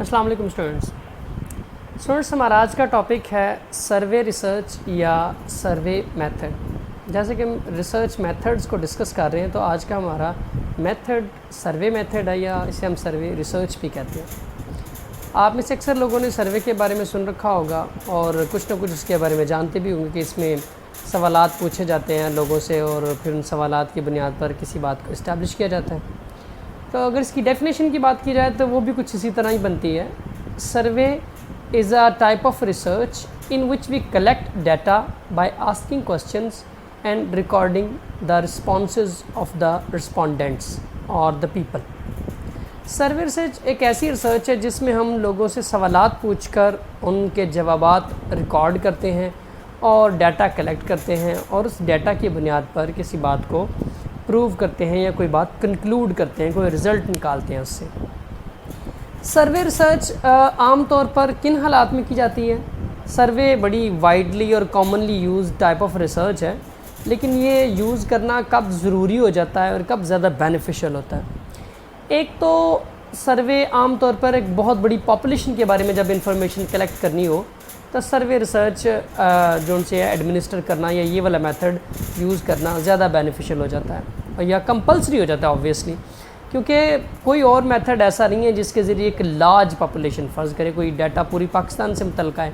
अस्सलाम वालेकुम स्टूडेंट्स, हमारा आज का टॉपिक है सर्वे रिसर्च या सर्वे मेथड। जैसे कि हम रिसर्च मेथड्स को डिस्कस कर रहे हैं, तो आज का हमारा मेथड सर्वे मेथड है या इसे हम सर्वे रिसर्च भी कहते हैं। आप में से अक्सर लोगों ने सर्वे के बारे में सुन रखा होगा और कुछ ना कुछ उसके बारे में जानते भी होंगे कि इसमें सवालात पूछे जाते हैं लोगों से और फिर उन सवालात की बुनियाद पर किसी बात को इस्टेब्लिश किया जाता है। तो अगर इसकी डेफिनेशन की बात की जाए तो वो भी कुछ इसी तरह ही बनती है। Survey is a type of research in which we collect data by asking questions and recording the responses of the respondents और द पीपल। सर्वे रिसर्च एक ऐसी रिसर्च है जिसमें हम लोगों से सवालात पूछकर उनके जवाबात रिकॉर्ड करते हैं और डाटा कलेक्ट करते हैं और उस डाटा की बुनियाद पर किसी बात को प्रूव करते हैं या कोई बात कंक्लूड करते हैं, कोई रिज़ल्ट निकालते हैं उससे। सर्वे रिसर्च आम तौर पर किन हालात में की जाती है? सर्वे बड़ी वाइडली और commonly use type of research है, लेकिन ये यूज़ करना कब ज़रूरी हो जाता है और कब ज़्यादा बेनिफिशियल होता है। एक तो सर्वे आम तौर पर एक बहुत बड़ी पॉपुलेशन के बारे में जब इंफॉर्मेशन कलेक्ट करनी हो तो सर्वे रिसर्च जो उनसे एडमिनिस्टर करना या ये वाला मेथड यूज़ करना ज़्यादा बेनिफिशियल हो जाता है और या कंपल्सरी हो जाता है ऑब्वियसली, क्योंकि कोई और मेथड ऐसा नहीं है जिसके ज़रिए एक लार्ज पॉपुलेशन, फ़र्ज़ करें कोई डाटा पूरी पाकिस्तान से मुतल्लिक़ है,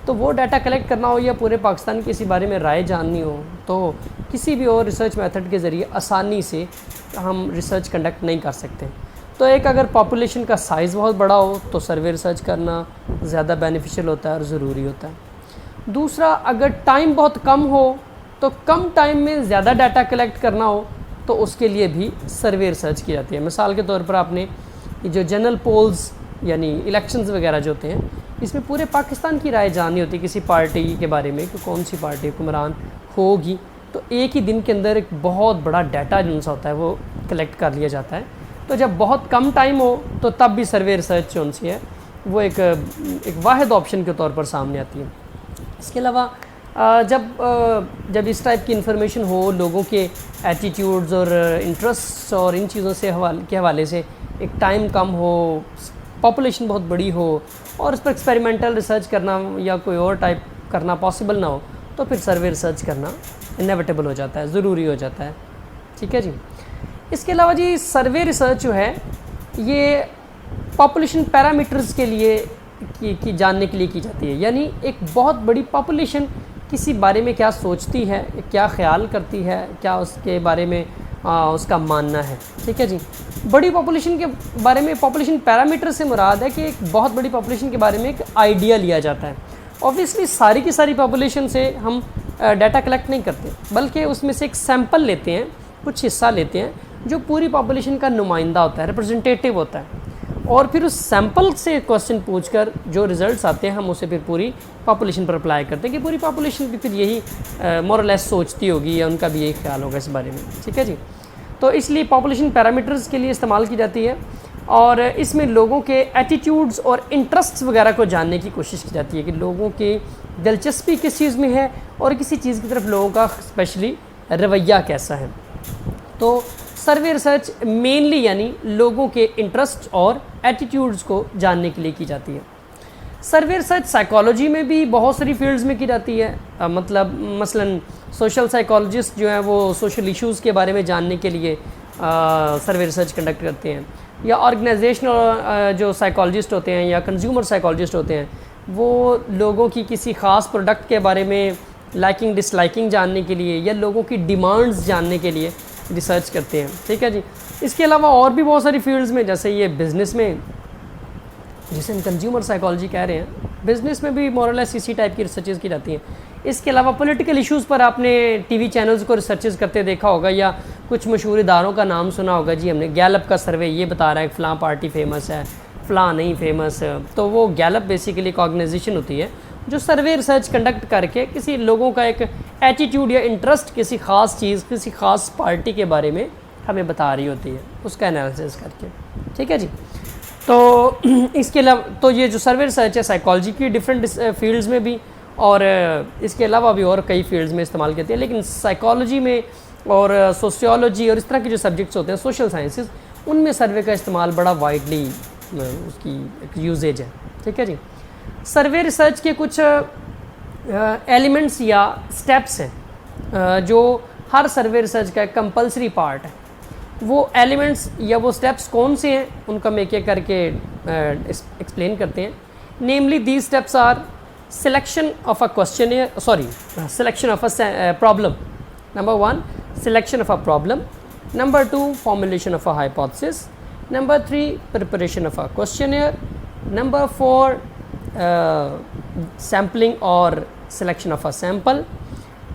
तो वो डाटा कलेक्ट करना हो या पूरे पाकिस्तान की किसी बारे में राय जाननी हो तो किसी भी और रिसर्च मेथड के ज़रिए आसानी से हम रिसर्च कंडक्ट नहीं कर सकते। तो एक अगर पॉपुलेशन का साइज़ बहुत बड़ा हो तो सर्वे रिसर्च करना ज़्यादा बेनिफिशियल होता है और ज़रूरी होता है। दूसरा, अगर टाइम बहुत कम हो तो कम टाइम में ज़्यादा डाटा कलेक्ट करना हो तो उसके लिए भी सर्वे रिसर्च की जाती है। मिसाल के तौर पर आपने जो जनरल पोल्स यानी इलेक्शंस वगैरह जो होते हैं, इसमें पूरे पाकिस्तान की राय जाननी होती है किसी पार्टी के बारे में कि कौन सी पार्टी हुक्मरान होगी, तो एक ही दिन के अंदर एक बहुत बड़ा डाटा जो होता है वो कलेक्ट कर लिया जाता है। तो जब बहुत कम टाइम हो तो तब भी सर्वे रिसर्च जो उनसी है वो एक वाहिद ऑप्शन के तौर पर सामने आती है। इसके अलावा जब इस टाइप की इन्फॉर्मेशन हो, लोगों के एटीट्यूड्स और इंटरेस्ट और इन चीज़ों से हवाले से एक टाइम कम हो, पॉपुलेशन बहुत बड़ी हो और इस पर एक्सपेरिमेंटल रिसर्च करना या कोई और टाइप करना पॉसिबल ना हो, तो फिर सर्वे रिसर्च करना इनेविटेबल हो जाता है, ज़रूरी हो जाता है। ठीक है जी। इसके अलावा जी सर्वे रिसर्च जो है ये पॉपुलेशन पैरामीटर्स के लिए की जानने के लिए की जाती है, यानी एक बहुत बड़ी पॉपुलेशन किसी बारे में क्या सोचती है, क्या ख्याल करती है, क्या उसके बारे में उसका मानना है। ठीक है जी। बड़ी पॉपुलेशन के बारे में, पॉपुलेशन पैरामीटर से मुराद है कि एक बहुत बड़ी पॉपुलेशन के बारे में एक आइडिया लिया जाता है। ऑब्वियसली सारी की सारी पॉपुलेशन से हम डाटा कलेक्ट नहीं करते, बल्कि उसमें से एक सैंपल लेते हैं, कुछ हिस्सा लेते हैं जो पूरी पॉपुलेशन का नुमाइंदा होता है, रिप्रेजेंटेटिव होता है, और फिर उस सैंपल से क्वेश्चन पूछकर जो रिजल्ट्स आते हैं हम उसे फिर पूरी पॉपुलेशन पर अप्लाई करते हैं कि पूरी पॉपुलेशन भी फिर यही मोर और लेस सोचती होगी या उनका भी यही ख्याल होगा इस बारे में। ठीक है जी। तो इसलिए पॉपुलेशन पैरामीटर्स के लिए इस्तेमाल की जाती है और इसमें लोगों के एटीट्यूड्स और इंटरेस्ट्स वगैरह को जानने की कोशिश की जाती है कि लोगों की दिलचस्पी किस चीज़ में है और किसी चीज़ की तरफ लोगों का स्पेशली रवैया कैसा है। तो सर्वे रिसर्च मेनली यानी लोगों के इंटरेस्ट और एटीट्यूड्स को जानने के लिए की जाती है। सर्वे रिसर्च साइकोलॉजी में भी बहुत सारी फील्ड्स में की जाती है। मसलन सोशल साइकोलॉजिस्ट जो हैं वो सोशल इश्यूज़ के बारे में जानने के लिए सर्वे रिसर्च कंडक्ट करते हैं, या ऑर्गेनाइजेशनल जो साइकोलॉजिस्ट होते हैं या कंज्यूमर साइकोलॉजिस्ट होते हैं वो लोगों की किसी ख़ास प्रोडक्ट के बारे में लाइकिंग डिसलाइकिंग जानने के लिए या लोगों की डिमांड्स जानने के लिए रिसर्च करते हैं। ठीक है जी। इसके अलावा और भी बहुत सारी फील्ड्स में, जैसे ये बिज़नेस में जिसे हम कंज्यूमर साइकोलॉजी कह रहे हैं, बिज़नेस में भी मोर और लेस इसी टाइप की रिसर्चेज़ की जाती हैं। इसके अलावा पॉलिटिकल इश्यूज़ पर आपने टीवी चैनल्स को रिसर्चेज़ करते देखा होगा या कुछ मशहूर इदारों का नाम सुना होगा। जी हमने गैलप का सर्वे ये बता रहा है कि फ़लाँ पार्टी फेमस है, फ़लाँ नहीं फेमस है। तो वो गैलप बेसिकली एक ऑर्गेनाइजेशन होती है जो सर्वे रिसर्च कंडक्ट करके किसी लोगों का एक एटीट्यूड या इंटरेस्ट किसी ख़ास चीज़, किसी ख़ास पार्टी के बारे में हमें बता रही होती है, उसका एनालिसिस करके। ठीक है जी। तो इसके अलावा तो ये जो सर्वे रिसर्च है साइकोलॉजी की डिफरेंट फील्ड्स में भी और इसके अलावा भी और कई फील्ड्स में इस्तेमाल करती है, लेकिन साइकोलॉजी में और सोशियोलॉजी और इस तरह के जो सब्जेक्ट्स होते हैं सोशल साइंसेस, उनमें सर्वे का इस्तेमाल बड़ा वाइडली उसकी एक यूजेज है, ठीक है जी। सर्वे रिसर्च के कुछ एलिमेंट्स या स्टेप्स हैं जो हर सर्वे रिसर्च का एक कंपलसरी पार्ट है। वो एलिमेंट्स या वो स्टेप्स कौन से हैं उनका हम एक एक करके एक्सप्लेन करते हैं। Namely these steps are selection of a question, selection of a problem. Number 1 selection of a problem, number 2 formulation of a hypothesis, number 3 preparation of a questionnaire, number 4 sampling or selection of a sample,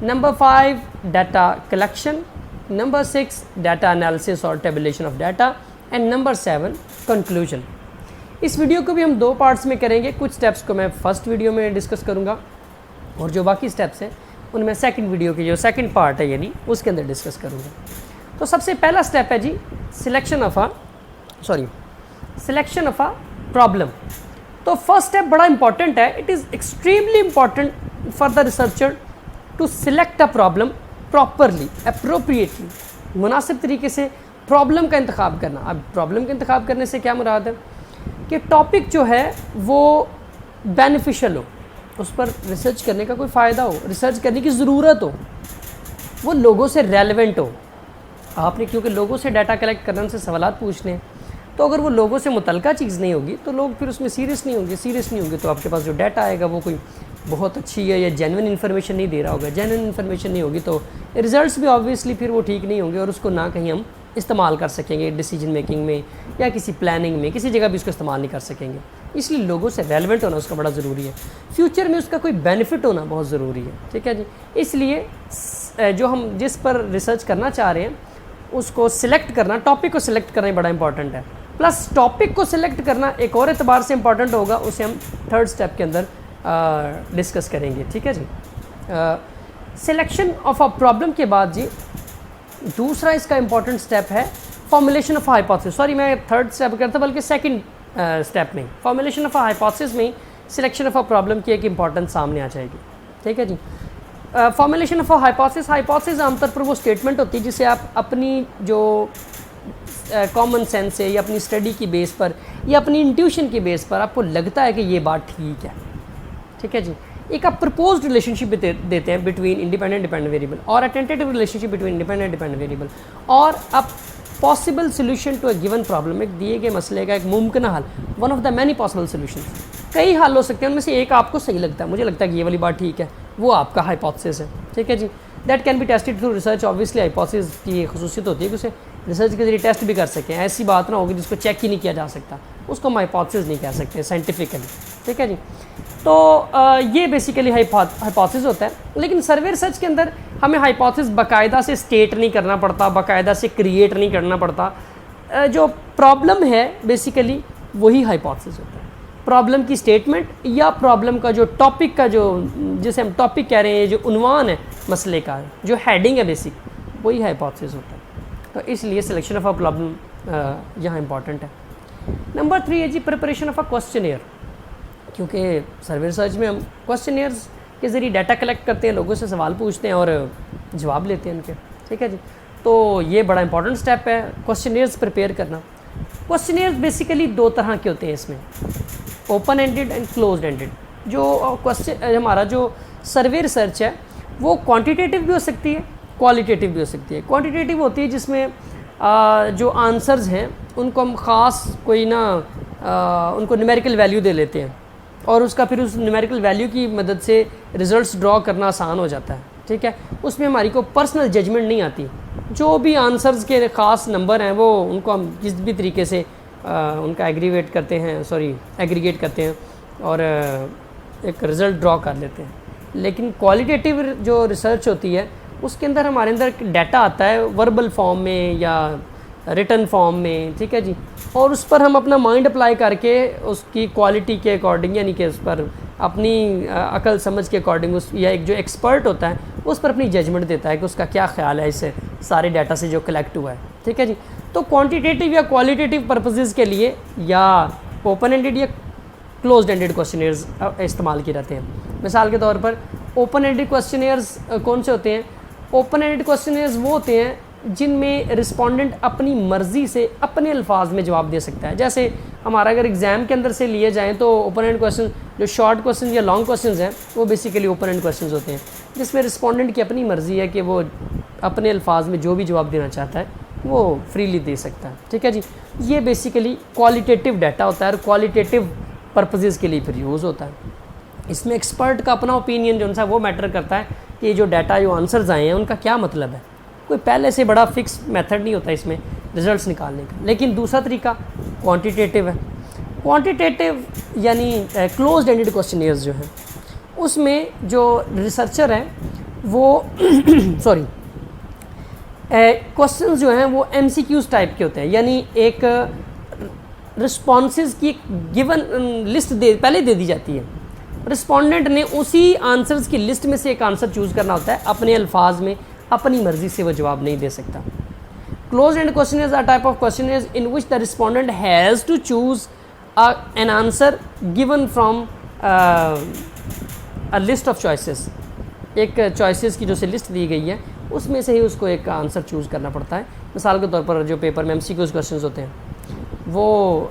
number 5 data collection, number 6 data analysis और tabulation of data and number 7 conclusion। इस video को भी हम दो parts में करेंगे। कुछ steps को मैं फर्स्ट वीडियो में डिस्कस करूंगा और जो बाकी स्टेप्स हैं उनमें सेकंड वीडियो की जो सेकंड पार्ट है यानी उसके अंदर डिस्कस करूंगा। तो सबसे पहला स्टेप है जी सिलेक्शन ऑफ अ प्रॉब्लम। तो फर्स्ट स्टेप बड़ा इंपॉर्टेंट है। It is extremely important for the researcher to select a problem properly, appropriately, मुनासिब तरीके से प्रॉब्लम का इंतखाब करना। अब प्रॉब्लम का इंतखाब करने से क्या मुराद है कि टॉपिक जो है वो बेनिफिशियल हो, उस पर रिसर्च करने का कोई फ़ायदा हो, रिसर्च करने की ज़रूरत हो, वो लोगों से रेलेवेंट हो। आपने क्योंकि लोगों से डाटा कलेक्ट करने, उनसे सवालात पूछने हैं, तो अगर वो लोगों से मुतलका चीज़ नहीं होगी तो लोग फिर उसमें सीरियस नहीं होंगे तो आपके पास जो डाटा आएगा वो कोई बहुत अच्छी है या जेन्युइन इन्फॉर्मेशन नहीं दे रहा होगा। जेन्युइन इन्फॉर्मेशन नहीं होगी तो रिजल्ट्स भी ऑब्वियसली फिर वो ठीक नहीं होंगे और उसको ना कहीं हम इस्तेमाल कर सकेंगे डिसीजन मेकिंग में या किसी प्लानिंग में, किसी जगह भी उसको इस्तेमाल नहीं कर सकेंगे। इसलिए लोगों से रेलेवेंट होना उसका बड़ा ज़रूरी है। फ्यूचर में उसका कोई बेनिफिट होना बहुत ज़रूरी है, ठीक है जी। इसलिए जो हम जिस पर रिसर्च करना चाह रहे हैं उसको सिलेक्ट करना, टॉपिक को सिलेक्ट करना बड़ा इंपॉर्टेंट है। प्लस टॉपिक को सिलेक्ट करना एक और एतबार से इंपॉर्टेंट होगा, उसे हम थर्ड स्टेप के अंदर डिस्कस करेंगे, ठीक है जी। सिलेक्शन ऑफ अ प्रॉब्लम के बाद जी दूसरा इसका इंपॉर्टेंट स्टेप है फॉर्मुलेशन ऑफ हाइपोथेसिस। मैं थर्ड स्टेप करता बल्कि सेकंड स्टेप में फॉर्मुलेशन ऑफ अ हाइपोथेसिस में सिलेक्शन ऑफ अ प्रॉब्लम की एक इंपॉर्टेंस सामने आ जाएगी, ठीक है जी। फॉर्मुलेशन ऑफ अ हाइपोथेसिस आमतौर पर वो स्टेटमेंट होती है जिसे आप अपनी जो कॉमन सेंस से या अपनी स्टडी की बेस पर या अपनी इंट्यूशन की बेस पर आपको लगता है कि ये बात ठीक है, ठीक है जी। एक आप प्रपोज्ड रिलेशनशिप देते हैं बिटवीन इंडिपेंडेंट डिपेंडेंट वेरिएबल और a tentative relationship between independent dependent variable और अब possible solution to a given problem, एक दिए गए मसले का एक मुमकिन हल, one of the many possible solutions. कई हल हो सकते हैं, उनमें से एक आपको सही लगता है, मुझे लगता है कि ये वाली बात ठीक है, वो आपका हाइपोथेसिस है, ठीक है जी। That can be tested through research. Obviously hypothesis की खुसूसियत होती है कि उसे रिसर्च के जरिए टेस्ट भी कर सकें। ऐसी बात ना होगी जिसको चेक ही नहीं किया जा सकता, उसको हम हाइपोथेसिस नहीं कह सकते साइंटिफिकली, ठीक है जी। तो ये बेसिकली हाइपोथेसिस होता है। लेकिन सर्वे रिसर्च के अंदर हमें हाइपोथेसिस बाकायदा से स्टेट नहीं करना पड़ता, बाकायदा से क्रिएट नहीं करना पड़ता। जो प्रॉब्लम है बेसिकली वही हाइपोथेसिस होता है। प्रॉब्लम की स्टेटमेंट या प्रॉब्लम का जो टॉपिक का जो जिसे हम टॉपिक कह रहे हैं, जो उन्वान है मसले का, जो हेडिंग है बेसिक, वही हाइपोथेसिस होता है। तो इसलिए सिलेक्शन ऑफ अ प्रॉब्लम यहाँ इंपॉर्टेंट है। नंबर 3 है जी प्रिपरेशन ऑफ अ क्वेश्चनियर। क्योंकि सर्वे रिसर्च में हम क्वेश्चनियर्स के ज़रिए डाटा कलेक्ट करते हैं, लोगों से सवाल पूछते हैं और जवाब लेते हैं उनके, ठीक है जी। तो ये बड़ा इंपॉर्टेंट स्टेप है क्वेश्चनियर्स प्रिपेयर करना। क्वेश्चनियर्स बेसिकली दो तरह के होते हैं इसमें, open ended and close ended. जो क्वेश्चन हमारा जो सर्वे रिसर्च है वो क्वांटिटेटिव भी हो सकती है, क्वालिटेटिव भी हो सकती है। क्वांटिटेटिव होती है जिसमें जो आंसर्स हैं उनको हम ख़ास कोई ना उनको न्यूमेरिकल वैल्यू दे लेते हैं और उसका फिर उस न्यूमेरिकल वैल्यू की मदद से रिजल्ट्स ड्रॉ करना आसान हो जाता है, ठीक है। उसमें हमारी को पर्सनल जजमेंट नहीं आती। जो भी आंसर्स के ख़ास नंबर हैं वो उनको हम किस भी तरीके से उनका एग्रीगेट करते हैं और एक रिज़ल्ट ड्रॉ कर लेते हैं। लेकिन क्वालिटेटिव जो रिसर्च होती है उसके अंदर हमारे अंदर डाटा आता है वर्बल फॉर्म में या रिटन फॉर्म में, ठीक है जी। और उस पर हम अपना माइंड अप्लाई करके उसकी क्वालिटी के अकॉर्डिंग यानी कि उस पर अपनी अकल समझ के अकॉर्डिंग उस या एक जो एक्सपर्ट होता है उस पर अपनी जजमेंट देता है कि उसका क्या ख्याल है इससे सारे डाटा से जो कलेक्ट हुआ है, ठीक है जी। तो क्वांटिटेटिव या क्वालिटेटिव पर्पसेस के लिए या ओपन एंडेड या क्लोज्ड एंडेड क्वेश्चनियर्स इस्तेमाल किए जाते हैं। मिसाल के तौर पर ओपन एंडेड क्वेश्चनियर्स कौन से होते हैं? ओपन एंडेड क्वेश्चनियर्स वो होते हैं जिनमें रिस्पोंडेंट अपनी मर्ज़ी से अपने अल्फाज में जवाब दे सकता है। जैसे हमारा अगर एग्ज़ाम के अंदर से लिए जाएँ तो ओपन एंड क्वेश्चन, जो शॉर्ट क्वेश्चन या लॉन्ग क्वेश्चन हैं वो बेसिकली ओपन एंड क्वेश्चन होते हैं, जिसमें रिस्पोंडेंट की अपनी मर्ज़ी है कि वो अपने अल्फाज में जो भी जवाब देना चाहता है वो फ्रीली दे सकता है। ठीक है जी, ये बेसिकली क्वालिटेटिव डाटा होता है और क्वालिटेटिव पर्पसेस के लिए फिर यूज़ होता है। इसमें एक्सपर्ट का अपना ओपिनियन जो सा वो मैटर करता है कि जो डाटा, जो आंसर्स आए हैं उनका क्या मतलब है। कोई पहले से बड़ा फिक्स मेथड नहीं होता इसमें रिजल्ट्स निकालने का। लेकिन दूसरा तरीका क्वांटिटेटिव है। क्वांटिटेटिव यानी क्लोज्ड एंडेड क्वेश्चनियर्स जो हैं उसमें जो रिसर्चर हैं वो सॉरी क्वेश्चंस जो हैं वो एमसीक्यूज टाइप के होते हैं, यानी एक रिस्पॉन्सेज की गिवन लिस्ट पहले दे दी जाती है। रिस्पोंडेंट ने उसी आंसर्स की लिस्ट में से एक आंसर चूज़ करना होता है, अपने अल्फाज में अपनी मर्जी से वो जवाब नहीं दे सकता। Closed end question is a type of question is in which the respondent has to choose an answer given from a list of choices. एक चॉइसेस की जो से लिस्ट दी गई है उसमें से ही उसको एक आंसर चूज़ करना पड़ता है। मिसाल के तौर पर जो पेपर में एमसीक्यूज क्वेश्चंस होते हैं वो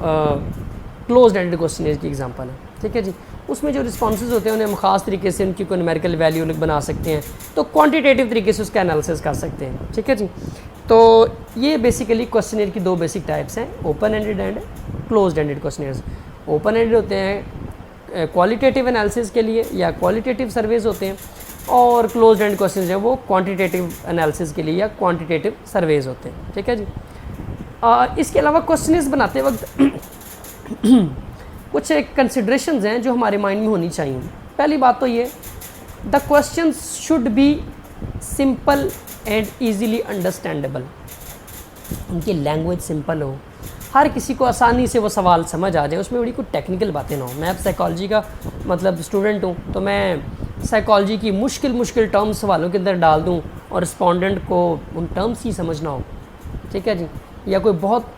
क्लोज्ड एंडेड क्वेश्चन की एग्जांपल है। ठीक है जी, उसमें जो रिस्पॉन्सेज होते हैं उन्हें हम ख़ास तरीके से उनकी कोई न्यूमेरिकल वैल्यू बना सकते हैं, तो क्वांटिटेटिव तरीके से उसका एनालिसिस कर सकते हैं। ठीक है जी, तो ये बेसिकली क्वेश्चनर की दो बेसिक टाइप्स हैं, open ended and closed ended questioners. Open ended होते हैं क्वालिटेटिव एनालिसिस के लिए या क्वालिटेटिव सर्वेज होते हैं, और क्लोज्ड एंड क्वेश्चन हैं वो क्वांटिटेटिव एनालिसिस के लिए या क्वांटिटेटिव सर्वेज होते हैं। ठीक है जी, इसके अलावा क्वेश्चंस बनाते वक्त कुछ कंसिड्रेशंस हैं जो हमारे माइंड में होनी चाहिए। पहली बात तो ये, the questions should be simple and easily understandable. उनकी लैंग्वेज सिंपल हो, हर किसी को आसानी से वो सवाल समझ आ जाए, उसमें बड़ी कोई टेक्निकल बातें ना हो। मैं अब साइकोलॉजी का मतलब स्टूडेंट हूँ, तो मैं साइकोलॉजी की मुश्किल टर्म्स सवालों के अंदर डाल दूँ और रिस्पोंडेंट को उन टर्म्स ही समझना हो। ठीक है जी, या कोई बहुत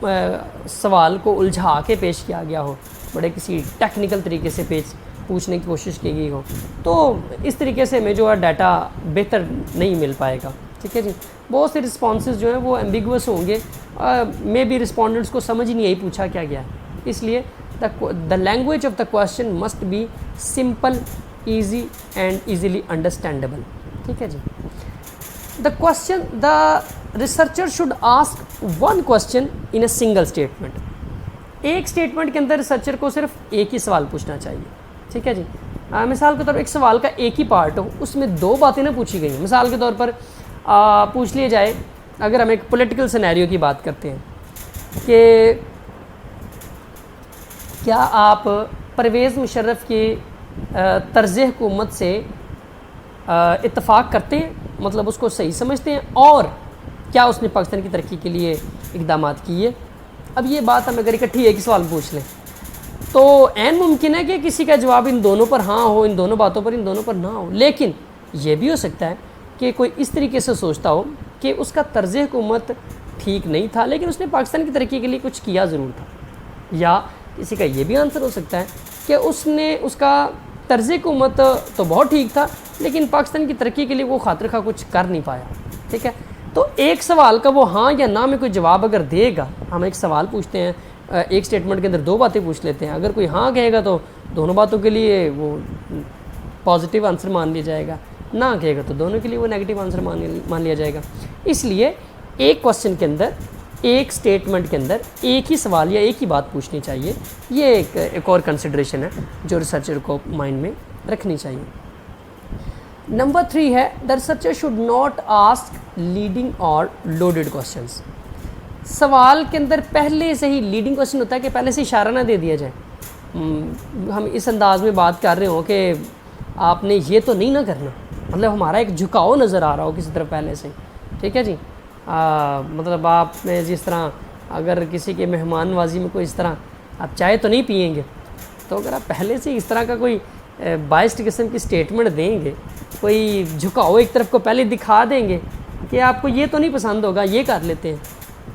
सवाल को उलझा के पेश किया गया हो, बड़े किसी टेक्निकल तरीके से पूछने की कोशिश की गई हो, तो इस तरीके से हमें जो है डाटा बेहतर नहीं मिल पाएगा। ठीक है जी, बहुत से रिस्पॉन्सेज जो हैं वो एम्बिगुअस होंगे, मे बी रिस्पोंडेंट्स को समझ ही नहीं आई पूछा क्या गया। इसलिए the language of the question must be simple, easy and easily understandable. ठीक है जी, the researcher should ask one question in a single statement. एक स्टेटमेंट के अंदर रिसर्चर को सिर्फ एक ही सवाल पूछना चाहिए। ठीक है जी, मिसाल के तौर पर एक सवाल का एक ही पार्ट हो, उसमें दो बातें ना पूछी गई हैं। मिसाल के तौर पर पूछ लिया जाए, अगर हम एक पॉलिटिकल सिनेरियो की बात करते हैं कि क्या आप परवेज़ मुशर्रफ के तर्ज़ हुकूमत से इत्तफ़ाक़ करते हैं, मतलब उसको सही समझते हैं, और क्या उसने पाकिस्तान की तरक्की के लिए इक़दाम किए। अब ये बात हम अगर इकट्ठी एक ही सवाल पूछ लें तो ऐन मुमकिन है कि किसी का जवाब इन दोनों पर हाँ हो, इन दोनों बातों पर, इन दोनों पर ना हो। लेकिन ये भी हो सकता है कि कोई इस तरीके से सोचता हो कि उसका तर्ज़ हुकूमत ठीक नहीं था, लेकिन उसने पाकिस्तान की तरक्की के लिए कुछ किया ज़रूर था। या किसी का ये भी आंसर हो सकता है कि उसका तर्ज़ हुकूमत तो बहुत ठीक था, लेकिन पाकिस्तान की तरक्की के लिए वो खातिर खा कुछ कर नहीं पाया। ठीक है, तो एक सवाल का वो हाँ या ना में कोई जवाब अगर देगा, हम एक सवाल पूछते हैं, एक स्टेटमेंट के अंदर दो बातें पूछ लेते हैं, अगर कोई हाँ कहेगा तो दोनों बातों के लिए वो पॉजिटिव आंसर मान लिया जाएगा, ना कहेगा तो दोनों के लिए वो नेगेटिव आंसर मान लिया जाएगा। इसलिए एक क्वेश्चन के अंदर, एक स्टेटमेंट के अंदर एक ही सवाल या एक ही बात पूछनी चाहिए। ये एक और कंसिडरेशन है जो रिसर्चर को माइंड में रखनी चाहिए। नंबर 3 है, the researcher should not ask leading और लोडेड क्वेश्चंस। सवाल के अंदर पहले से ही लीडिंग क्वेश्चन होता है कि पहले से इशारा ना दे दिया जाए। हम इस अंदाज में बात कर रहे हो कि आपने ये तो नहीं ना करना, मतलब हमारा एक झुकाव नज़र आ रहा हो किसी तरफ पहले से। ठीक है जी, मतलब आपने जिस तरह अगर किसी के मेहमान नवाजी में कोई इस तरह आप चाय तो नहीं पिएंगे, तो अगर आप पहले से इस तरह का कोई बाइस्ड किस्म की स्टेटमेंट देंगे, कोई झुकाव एक तरफ को पहले दिखा देंगे कि आपको ये तो नहीं पसंद होगा, ये कर लेते हैं,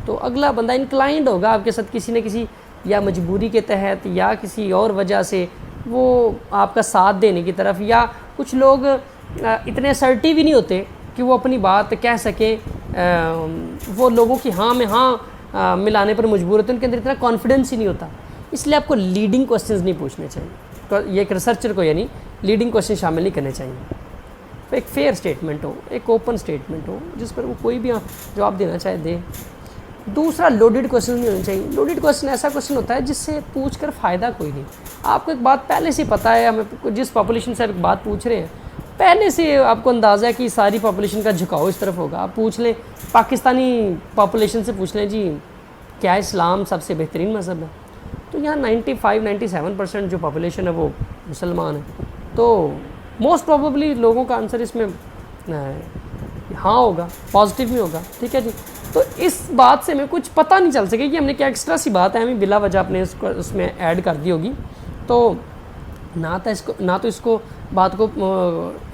तो अगला बंदा इंक्लाइंड होगा आपके साथ किसी न किसी या मजबूरी के तहत या किसी और वजह से वो आपका साथ देने की तरफ। या कुछ लोग इतने असर्टिव भी नहीं होते कि वो अपनी बात कह सकें वो लोगों की हाँ में हाँ मिलाने पर मजबूर होते हैं, उनके अंदर इतना कॉन्फिडेंस ही नहीं होता। इसलिए आपको लीडिंग क्वेश्चंस नहीं पूछने चाहिए, तो ये एक रिसर्चर को यानी लीडिंग क्वेश्चन शामिल नहीं करने चाहिए। तो एक फेयर स्टेटमेंट हो, एक ओपन स्टेटमेंट हो जिस पर वो कोई भी जवाब देना चाहे दे। दूसरा, लोडेड क्वेश्चन नहीं होने चाहिए। लोडेड क्वेश्चन ऐसा क्वेश्चन होता है जिससे पूछ कर फ़ायदा कोई नहीं। आपको एक बात पहले से पता है, हमें जिस पॉपुलेशन से आप एक बात पूछ रहे हैं पहले से आपको अंदाज़ा है कि सारी पॉपुलेशन का झुकाव इस तरफ होगा। आप पूछ लें पाकिस्तानी पॉपुलेशन से, पूछ लें जी क्या इस्लाम सबसे बेहतरीन मज़हब है, तो यहाँ 95-97% जो पॉपुलेशन है वो मुसलमान है। तो मोस्ट प्रोबेबली लोगों का आंसर इसमें हाँ होगा, पॉजिटिव में होगा। ठीक है जी। तो इस बात से हमें कुछ पता नहीं चल सके कि हमने क्या एक्स्ट्रा सी बात है हमें बिला वजह अपने उसमें ऐड कर दी होगी। तो ना तो इसको बात को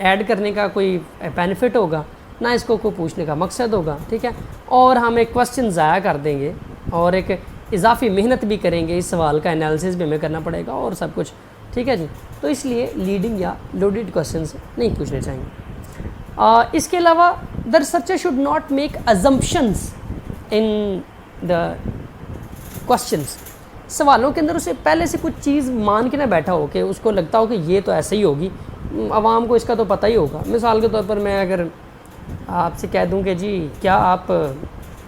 ऐड करने का कोई बेनिफिट होगा, ना इसको कोई पूछने का मकसद होगा। ठीक है। और हम एक क्वेश्चन ज़ाया कर देंगे और एक इजाफी मेहनत भी करेंगे, इस सवाल का एनालिसिस भी हमें करना पड़ेगा और सब कुछ। ठीक है जी। तो इसलिए लीडिंग या लोडेड क्वेश्चंस नहीं पूछने चाहिए। इसके अलावा the researcher should not make assumptions in the questions. सवालों के अंदर उसे पहले से कुछ चीज़ मान के ना बैठा हो कि उसको लगता हो कि ये तो ऐसे ही होगी, आवाम को इसका तो पता ही होगा। मिसाल के तौर पर मैं अगर आपसे कह दूं कि जी क्या आप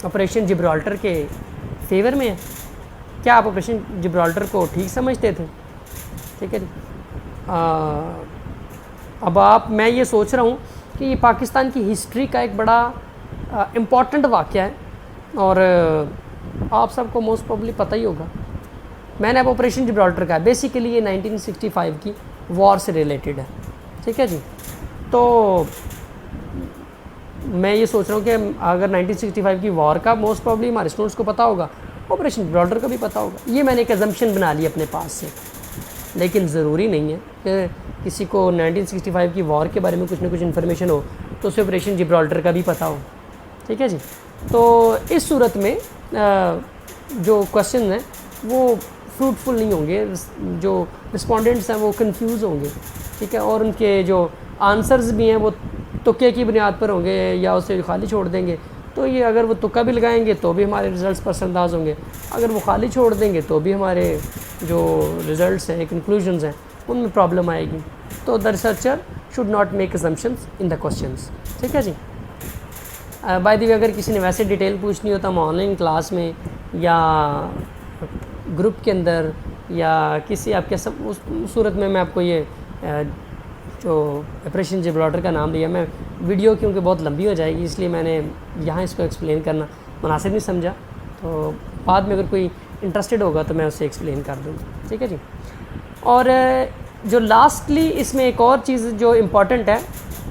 ऑपरेशन जिब्राल्टर के फेवर में हैं, क्या आप ऑपरेशन जिब्राल्टर को ठीक समझते थे? ठीक है जी। अब मैं ये सोच रहा हूँ कि ये पाकिस्तान की हिस्ट्री का एक बड़ा इम्पॉर्टेंट वाक़या है और आप सबको मोस्ट प्रोबेबली पता ही होगा। मैंने अब ऑपरेशन जिब्राल्टर का, बेसिकली ये 1965 की वॉर से रिलेटेड है। ठीक है जी। तो मैं ये सोच रहा हूँ कि अगर 1965 की वॉर का मोस्ट प्रोबेबली हमारे स्टूडेंट्स को पता होगा, ऑपरेशन जिब्राल्टर का भी पता होगा। ये मैंने एक एजम्पशन बना ली अपने पास से, लेकिन ज़रूरी नहीं है कि किसी को 1965 की वॉर के बारे में कुछ ना कुछ इन्फॉर्मेशन हो तो उसे ऑपरेशन जिब्राल्टर का भी पता हो। ठीक है जी। तो इस सूरत में जो क्वेश्चन हैं वो फ्रूटफुल नहीं होंगे, जो रिस्पोंडेंट्स हैं वो कंफ्यूज होंगे। ठीक है। और उनके जो आंसर्स भी हैं वो तुक्के की बुनियाद पर होंगे या उसे खाली छोड़ देंगे। तो ये अगर वो तुक्का भी लगाएंगे तो भी हमारे रिज़ल्ट्स पसंदाज होंगे, अगर वो खाली छोड़ देंगे तो भी हमारे जो रिज़ल्ट्स हैं, कंक्लूजन्स हैं, उनमें प्रॉब्लम आएगी। तो the researcher should not make assumptions in the questions. ठीक है जी। बाय द वे, अगर किसी ने वैसे डिटेल पूछनी हो तो हम ऑनलाइन क्लास में या ग्रुप के अंदर या किसी आपके सब उस सूरत में मैं आपको ये जो ऑपरेशन जिब्राल्टर का नाम दिया, मैं वीडियो क्योंकि बहुत लंबी हो जाएगी इसलिए मैंने यहाँ इसको एक्सप्लेन करना मुनासिब नहीं समझा। तो बाद में अगर कोई इंटरेस्टेड होगा तो मैं उसे एक्सप्लेन कर दूँगा। ठीक है जी। और जो लास्टली इसमें एक और चीज़ जो इम्पॉर्टेंट है,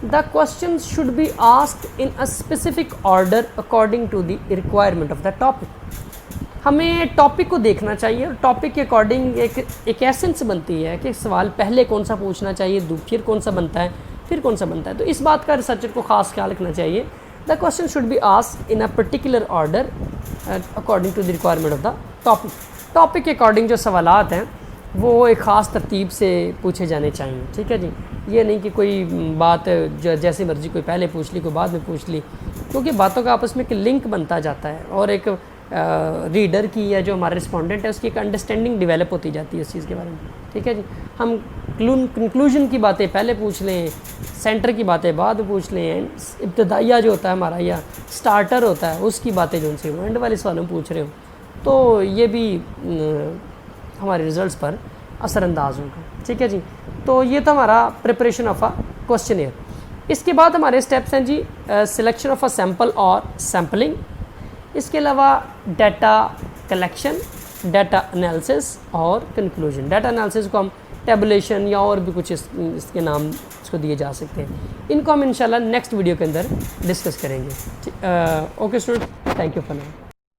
the question should be asked in a specific order according to the requirement of the topic. हमें टॉपिक को देखना चाहिए और टॉपिक के अकॉर्डिंग एक एसेंस बनती है कि सवाल पहले कौन सा पूछना चाहिए, फिर कौन सा बनता है, फिर कौन सा बनता है। तो इस बात का रिसर्चर को ख़ास ख्याल रखना चाहिए। The question should be asked in a particular order according to the requirement of the topic. Topic के अकॉर्डिंग जो सवालात हैं वो एक ख़ास तरतीब से पूछे जाने चाहिए। ठीक है जी। ये नहीं कि कोई बात जैसे मर्जी कोई पहले पूछ ली कोई बाद में पूछ ली, क्योंकि बातों का आपस में एक लिंक बनता जाता है और एक रीडर की या जो हमारा रिस्पोंडेंट है उसकी एक अंडरस्टैंडिंग डेवलप होती जाती है उस चीज़ के बारे में। ठीक है जी। हम कंक्लूजन की बातें पहले पूछ लें, सेंटर की बातें बाद में पूछ लें, इब्तदाइया जो होता है हमारा या स्टार्टर होता है उसकी बातें जो उनसे एंड वाले सवालों में पूछ रहे हो, तो ये भी हमारे रिज़ल्ट्स पर असरअंदाज होगा। ठीक है जी। तो ये था हमारा प्रिपरेशन ऑफ अ क्वेश्चनियर। इसके बाद हमारे स्टेप्स हैं जी सिलेक्शन ऑफ अ सैम्पल और सैम्पलिंग, इसके अलावा डाटा कलेक्शन, डाटा एनालिसिस और कंक्लूजन। डाटा एनालिसिस को हम टेबुलेशन या और भी कुछ इसके नाम इसको दिए जा सकते हैं। इनको हम इंशाल्लाह नेक्स्ट वीडियो के अंदर डिस्कस करेंगे। Okay student, thank you for now.